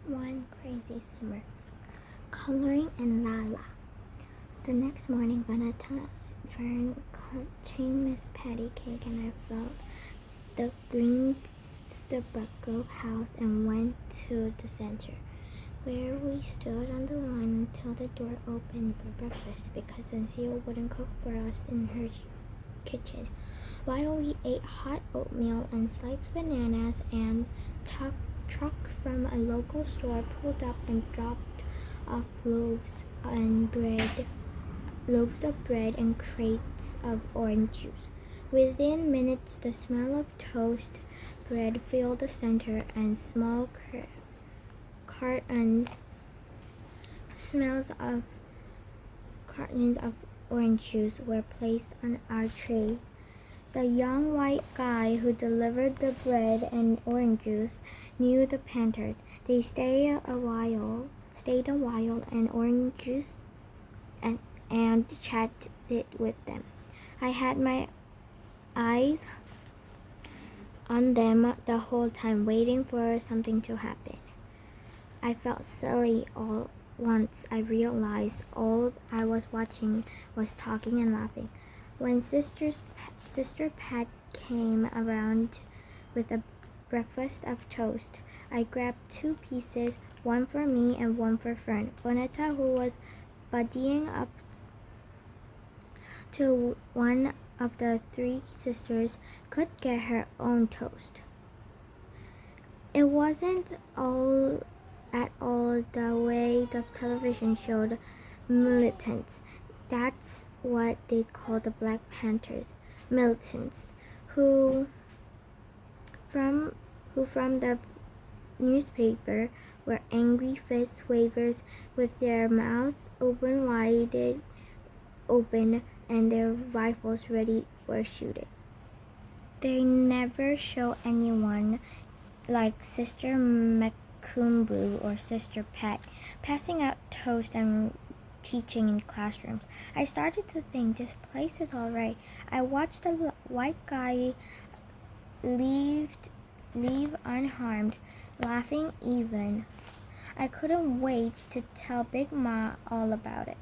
One crazy summer. Coloring and Lala. The next morning, Fern cutting Miss Patty cake, and I felt the green stucco house and went to the center, where we stood on the line until the door opened for breakfast because Cecile wouldn't cook for us in her kitchen. While we ate hot oatmeal and sliced bananas, and truck from a local store pulled up and dropped off loaves of bread and crates of orange juice. Within minutes, the smell of toast bread filled the center, and small cartons of orange juice were placed on our trays. The young white guy who delivered the bread and orange juice knew the Panthers. They stayed a while, and orange juice and chatted with them. I had my eyes on them the whole time, waiting for something to happen. I felt silly all once I realized all I was watching was talking and laughing. When Sister Pat came around with a breakfast of toast, I grabbed 2 pieces, one for me and one for Fern. Bonetta, who was buddying up to one of the 3 sisters, could get her own toast. It wasn't at all the way the television showed militants. That's what they call the Black Panthers, militants, who from the newspaper were angry fist wavers with their mouths wide open and their rifles ready for shooting. They never show anyone like Sister Macumbu or Sister Pat passing out toast and teaching in classrooms. I started to think this place is all right. I watched the white guy leave unharmed, laughing even. I couldn't wait to tell Big Ma all about it.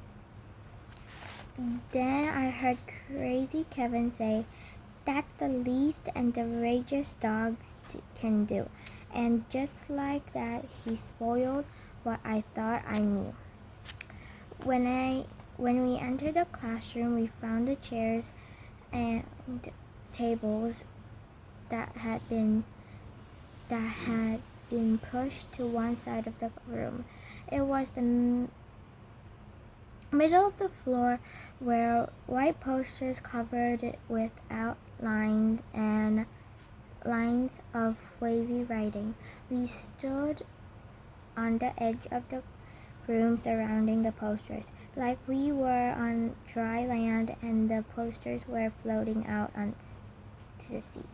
Then I heard Crazy Kevin say, "That's the least outrageous dogs can do." And just like that, he spoiled what I thought I knew. When we entered the classroom, we found the chairs and tables that had been pushed to one side of the room. It was the middle of the floor where white posters covered it with outlines and lines of wavy writing. We stood on the edge of the room surrounding the posters, like we were on dry land and the posters were floating out to the sea.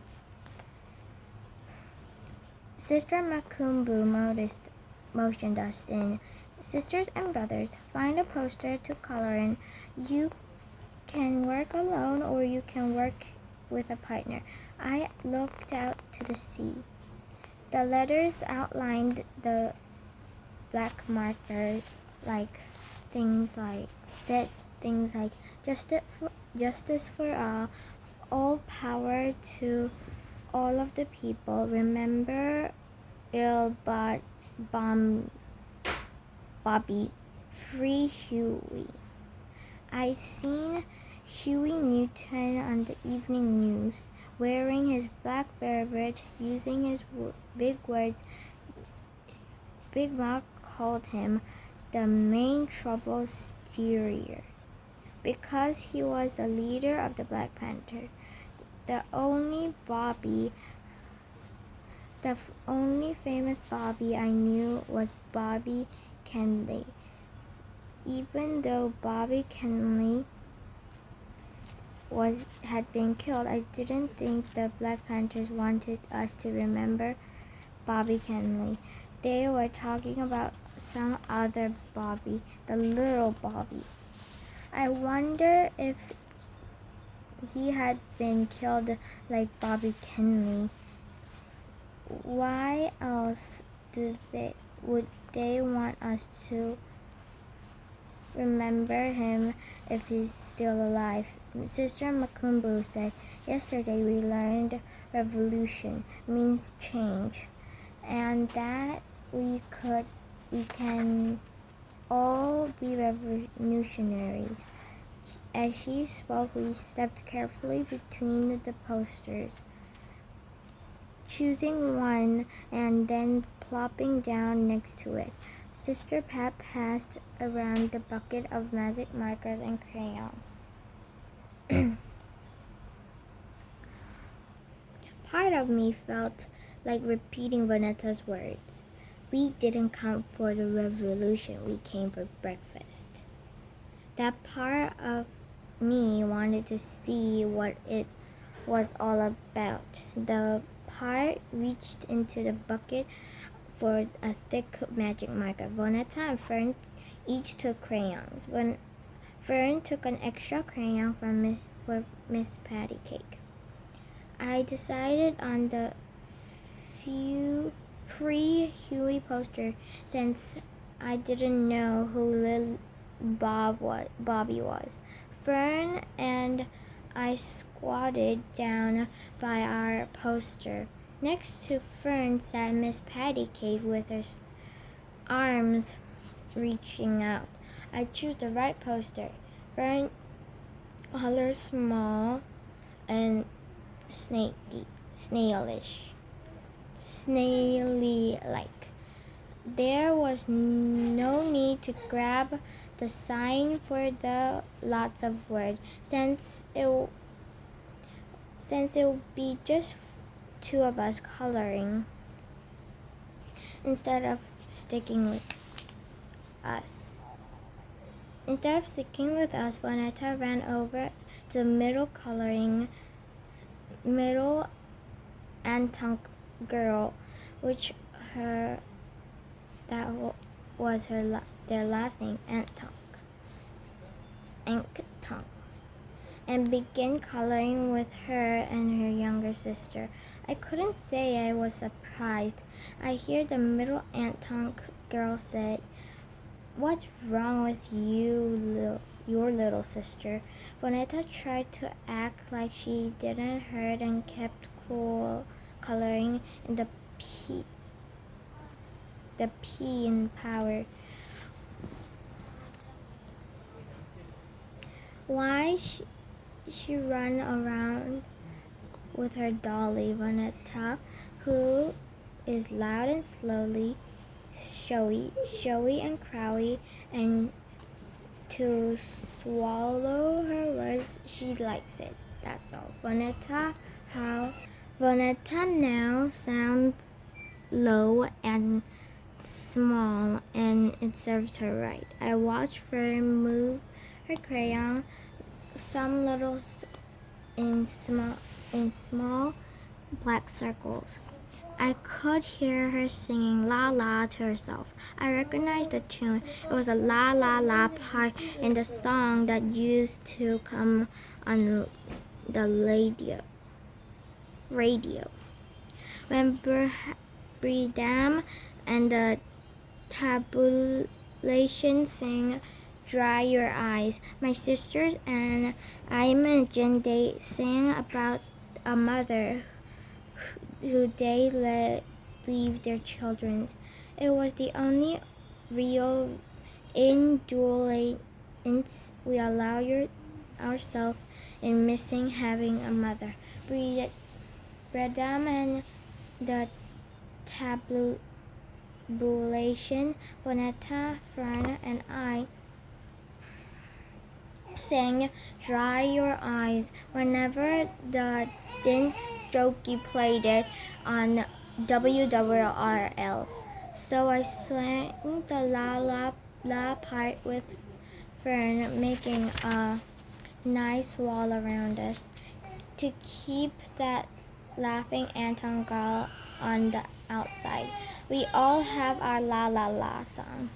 Sister Macumbu motioned us in. "Sisters and brothers, find a poster to color in. You can work alone or you can work with a partner." I looked out to the sea. The letters outlined the black marker said things like justice for all power to all of the people. Remember Bobby, free Huey. I seen Huey Newton on the evening news, wearing his black beret, using his big words. Big Mac called him the main trouble steerer because he was the leader of the Black Panther. The only famous Bobby I knew was Bobby Kennedy. Even though Bobby Kennedy had been killed, I didn't think the Black Panthers wanted us to remember Bobby Kennedy. They were talking about some other Bobby, the little Bobby. I wonder if he had been killed like Bobby Kennedy. Why else do would they want us to remember him if he's still alive? Sister Makumbu said, yesterday we learned revolution means change, and that we can all be revolutionaries. As she spoke, we stepped carefully between the posters, choosing one and then plopping down next to it. Sister Pat passed around the bucket of magic markers and crayons. Part of me felt like repeating Vanetta's words. We didn't come for the revolution, we came for breakfast. That part of me wanted to see what it was all about. The part reached into the bucket for a thick magic marker. Vonetta and Fern each took crayons. When Fern took an extra crayon for Miss Patty Cake. I decided on the free Huey poster since I didn't know who Lil Bobby was. Fern and I squatted down by our poster. Next to Fern sat Miss Patty Cake with her arms reaching out. I chose the right poster. Fern, color small and snaily-like. There was no need to grab the sign for the lots of words, since it would be just two of us coloring instead of sticking with us. Vonetta ran over to the middle Antunk girl, which was their last name, Antunk, and began coloring with her and her younger sister. I couldn't say I was surprised. I hear the middle Antunk girl say, "What's wrong with you, your little sister?" Vonetta tried to act like she didn't hurt and kept cool, coloring in the P in power. Why she run around with her dolly, Vonetta, who is loud and slowly, showy and crowy, and to swallow her words, she likes it. That's all. Vonetta now sounds low and small, and it serves her right. I watched her move her crayon, some little in small black circles. I could hear her singing la la to herself. I recognized the tune. It was a la la la part in the song that used to come on the radio. When Bridam and the tabulation sang Dry Your Eyes, my sisters and I imagined they sang about a mother who they let leave their children. It was the only real indulgence we allow ourselves in missing having a mother. Bredam and the tabulation, Vonetta, Fern, and I sang Dry Your Eyes whenever the Dance Jokey played it on WWRL. So I sang the la la la part with Fern, making a nice wall around us to keep that laughing Anton girl on the outside. We all have our la la la song.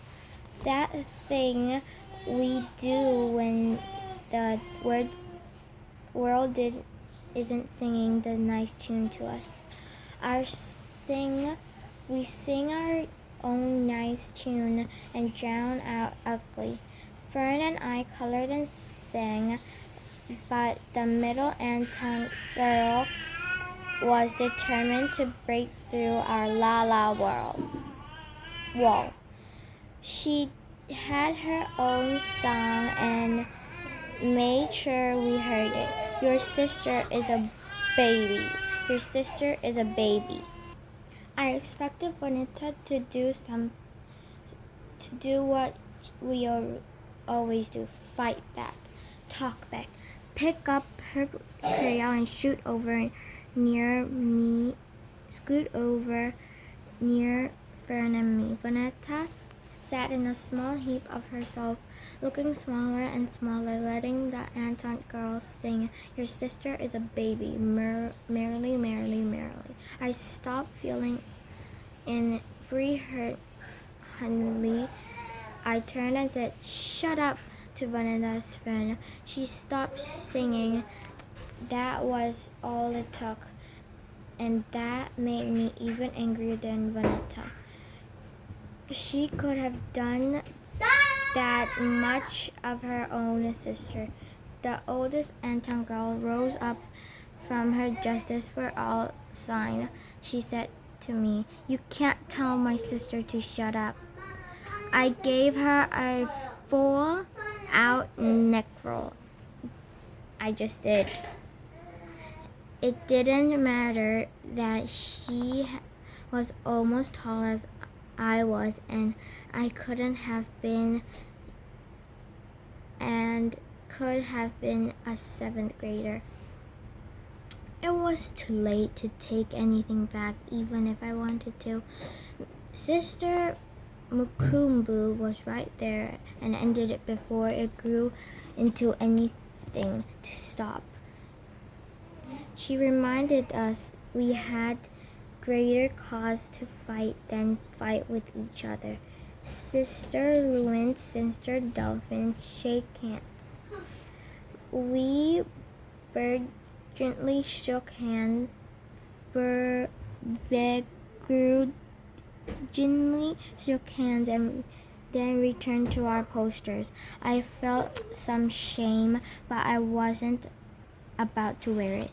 That thing we do when the world isn't singing the nice tune to us. We sing our own nice nice tune and drown out ugly. Fern and I colored and sang, but the middle Anton girl was determined to break through our la-la wall. She had her own song and made sure we heard it. Your sister is a baby. Your sister is a baby. I expected Bonita to do what we always do: fight back, talk back, pick up her crayon and scoot over near Fern and me. Bonita sat in a small heap of herself, looking smaller and smaller, letting the Anton girls sing, Your sister is a baby, merrily, merrily, merrily. I stopped feeling in free her honey. I turned and said, Shut up, to Bonita's friend. She stopped singing. That was all it took, and that made me even angrier than Bonita. She could have done that much of her own sister. The oldest Anton girl rose up from her justice for all sign. She said to me, You can't tell my sister to shut up. I gave her a full out neck roll. I just did. It didn't matter that she was almost tall as I was, and I could have been a 7th grader. It was too late to take anything back, even if I wanted to. Sister Mukumbu was right there and ended it before it grew into anything to stop. She reminded us we had greater cause to fight than fight with each other. Sister Ruin, Sister Dolphin, shake hands. We begrudgingly shook hands, and then returned to our posters. I felt some shame, but I wasn't about to wear it.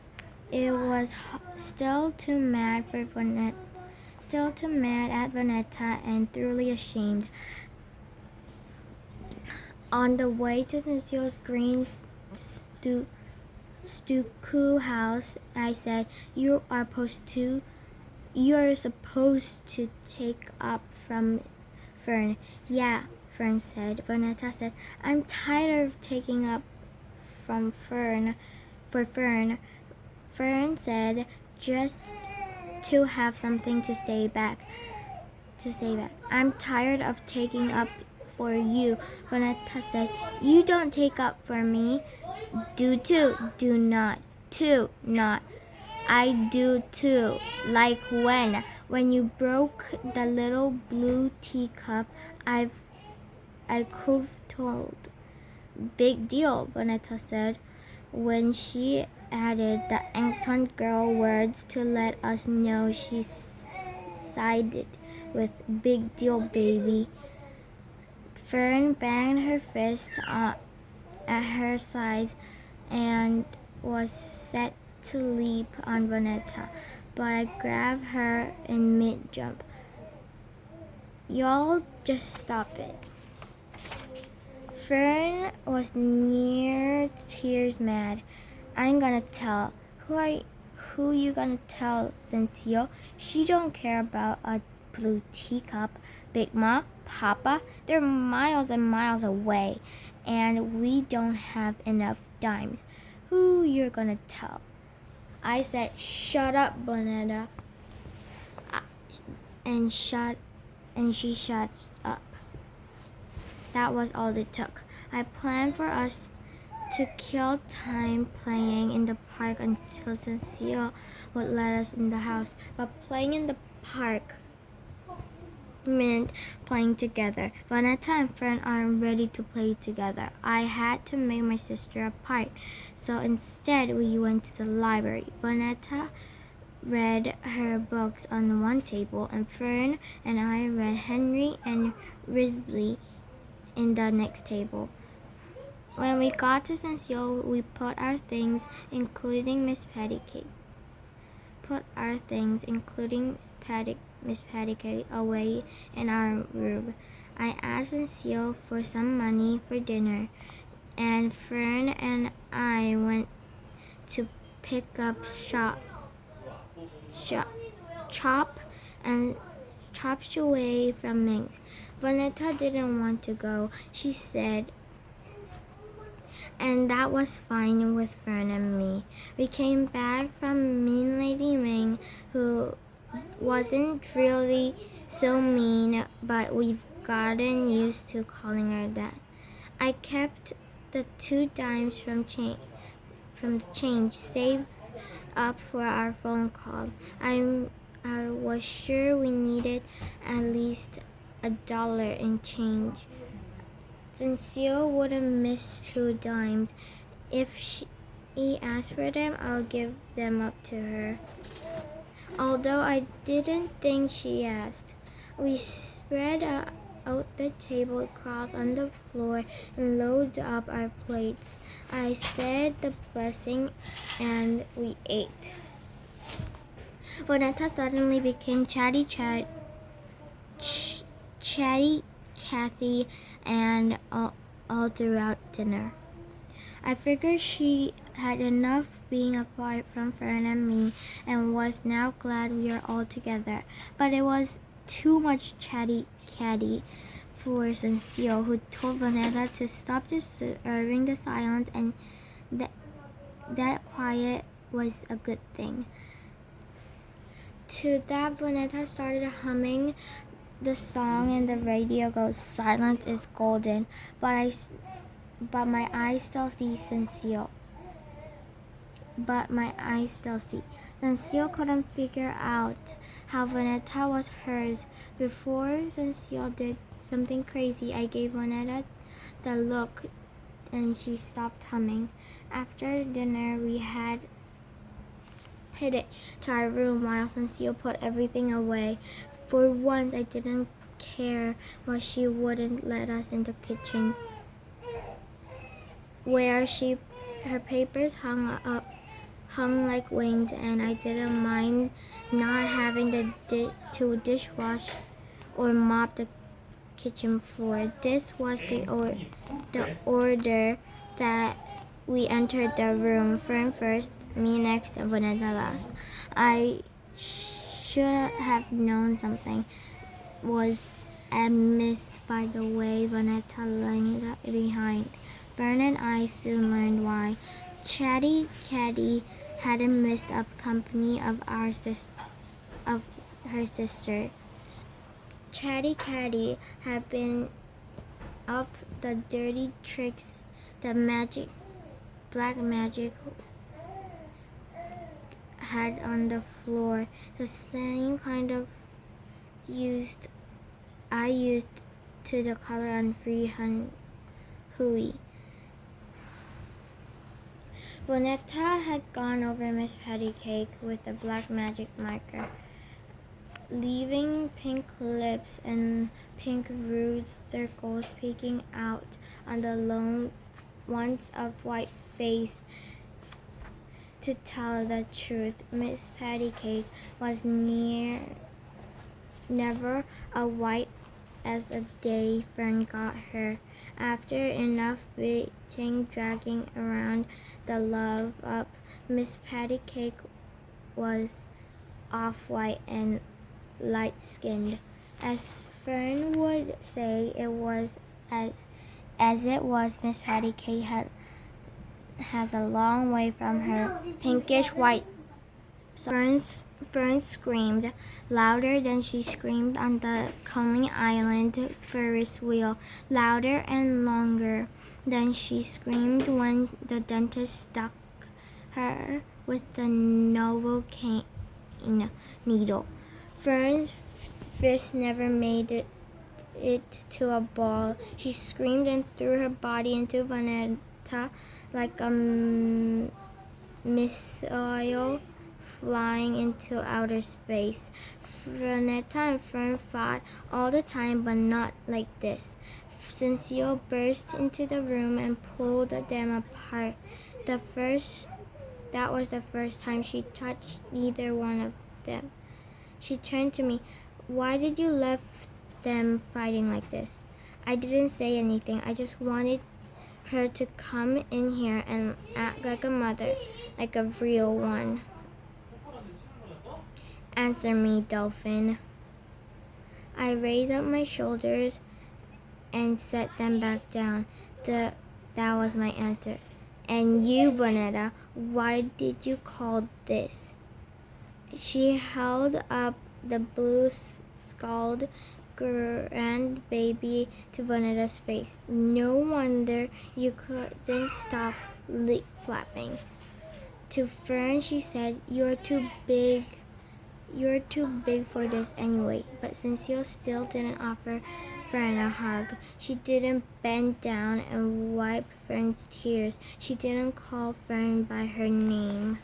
It was still too mad at Bonita and thoroughly ashamed. On the way to Cecile's green stucco house, I said, You are supposed to take up from Fern. Yeah, Fern said. Bonita said, I'm tired of taking up from Fern. Fern said, just to have something to stay back. I'm tired of taking up for you. Bonita said, You don't take up for me. Do too. Do not. Too. Not. I do too. Like when? When you broke the little blue teacup, I could've told. Big deal, Bonita said, when she added the Anton girl words to let us know she sided with Big Deal Baby. Fern banged her fist at her sides and was set to leap on Bonita, but I grabbed her in mid-jump. Y'all just stop it. Fern was near tears mad. I'm gonna tell. Who you gonna tell, Cecile? She don't care about a blue teacup. Big Ma, Papa, they're miles and miles away, and we don't have enough dimes. Who you're gonna tell? I said, Shut up, Bonita. And she shut up. That was all it took. I planned for us to kill time playing in the park until Cecile would let us in the house. But playing in the park meant playing together. Bonita and Fern aren't ready to play together. I had to make my sister a part. So instead, we went to the library. Bonita read her books on one table, and Fern and I read Henry and Risby in the next table. When we got to Cecile, we put our things, including Miss Patty Cake, away in our room. I asked Cecile for some money for dinner, and Fern and I went to pick up Chop and Chop Suey from Minx. Vonetta didn't want to go, she said, and that was fine with Fern and me. We came back from Mean Lady Ming, who wasn't really so mean, but we've gotten used to calling her that. I kept the 2 dimes from the change saved up for our phone call. I was sure we needed at least $1 in change. Cecile wouldn't miss 2 dimes. If she asked for them, I'll give them up to her. Although I didn't think she asked. We spread out the tablecloth on the floor and loaded up our plates. I said the blessing and we ate. Vonetta suddenly became chatty Cathy and all throughout dinner. I figured she had enough being apart from Fern and me and was now glad we are all together. But it was too much chatty Cathy for Cecile, who told Vonetta to stop disturbing the silence and that quiet was a good thing. To that, Vonetta started humming the song and the radio goes, "Silence is golden," but my eyes still see Cecile. Cecile couldn't figure out how Vonetta was hers. Before Cecile did something crazy, I gave Vonetta the look and she stopped humming. After dinner, we had hid it to our room while Cecile put everything away. For once, I didn't care, but she wouldn't let us in the kitchen, where her papers hung like wings, and I didn't mind not having to dishwash or mop the kitchen floor. This was the order that we entered the room. Fern first, me next, and Vonetta last. I should have known something was amiss by the way Vonetta lagged behind. Fern and I soon learned why. Chatty Cathy hadn't missed up company of her sisters. Chatty Cathy had been up the dirty tricks that black magic had on the floor, the same kind of I used to the color on Free Huey. Vonetta had gone over Miss Patty Cake with a black magic marker, leaving pink lips and pink rude circles peeking out on the lone once of white face. To tell the truth, Miss Patty Cake was never a white as a day Fern got her. After enough beating, dragging around the love up, Miss Patty Cake was off-white and light-skinned. As Fern would say, it was as it was. Miss Patty Cake has a long way from her pinkish white. Fern screamed louder than she screamed on the Coney Island Ferris wheel, louder and longer than she screamed when the dentist stuck her with the Novocaine needle. Fern's fist never made it to a ball. She screamed and threw her body into Vonetta like a missile flying into outer space. Vanetta and Fern fought all the time, but not like this. Cecile burst into the room and pulled them apart. That was the first time she touched either one of them. She turned to me. Why did you leave them fighting like this? I didn't say anything. I just wanted her to come in here and act like a mother, like a real one. Answer me, Dolphin. I raised up my shoulders and set them back down. That was my answer. And you, Vanetta, why did you call this? She held up the blue scald grandbaby to Vanetta's face. No wonder you couldn't stop lip flapping. To Fern, she said, You're too big for this anyway. But Cecile still didn't offer Fern a hug. She didn't bend down and wipe Fern's tears. She didn't call Fern by her name.